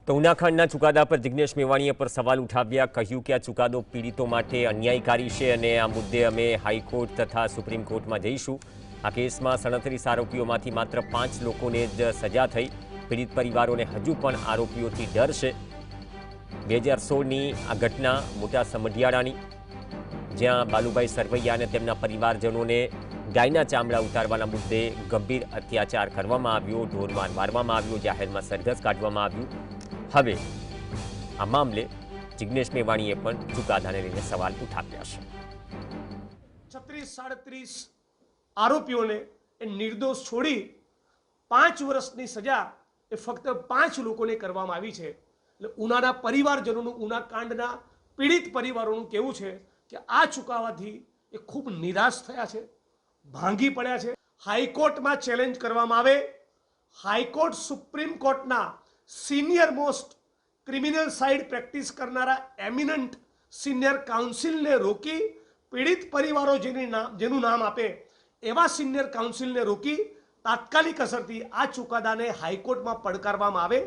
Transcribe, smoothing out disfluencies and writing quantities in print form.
તો ઉનાખંડના ચુકાદા પર જિગ્નેશ મેવાણીએ પર સવાલ ઉઠાવ્યા, કહ્યું કે આ ચુકાદો પીડિતો માટે અન્યાયકારી છે અને આ મુદ્દે અમે હાઈકોર્ટ તથા સુપ્રીમ કોર્ટમાં જઈશું। આ કેસમાં 37 આરોપીઓમાંથી માત્ર 5 લોકોને જ સજા થઈ। પીડિત પરિવારોને હજુ પણ આરોપીઓથી ડર છે। 2016ની આ ઘટના મોટા સમઢિયાળાની, જ્યાં બાલુભાઈ સરવૈયા અને તેમના પરિવારજનોને ગાયના ચામડા ઉતારવાના મુદ્દે ગંભીર અત્યાચાર કરવામાં આવ્યો, ઢોરમાર મારવામાં આવ્યો, જાહેરમાં સરઘસ કાઢવામાં આવ્યું। હવે આ મામલે જિગ્નેશ મેવાણીએ પણ ચુકાદાને લઈને સવાલ ઉઠાવ્યા છે। 36-37 આરોપીઓને નિર્દોષ છોડી 5 વર્ષની સજા એ ફક્ત 5 લોકોને કરવામાં આવી છે। એટલે ઉનાના પરિવારજનોનું, ઉના કાંડના પીડિત પરિવારોનું કહેવું છે કે આ ચુકાવાથી એ ખૂબ નિરાશ થયા છે, ભાંગી પડ્યા છે। હાઈકોર્ટમાં ચેલેન્જ કરવામાં આવે, હાઈકોર્ટ સુપ્રીમ કોર્ટના senior most criminal side practice કરનારા એમિનન્ટ સિનિયર કાઉન્સિલને રોકી, પીડિત પરિવારો જેનું નામ આપે એવા સિનિયર કાઉન્સિલને રોકી તાત્કાલિક અસરથી આ ચુકાદાને હાઈકોર્ટમાં પડકારવામાં આવે।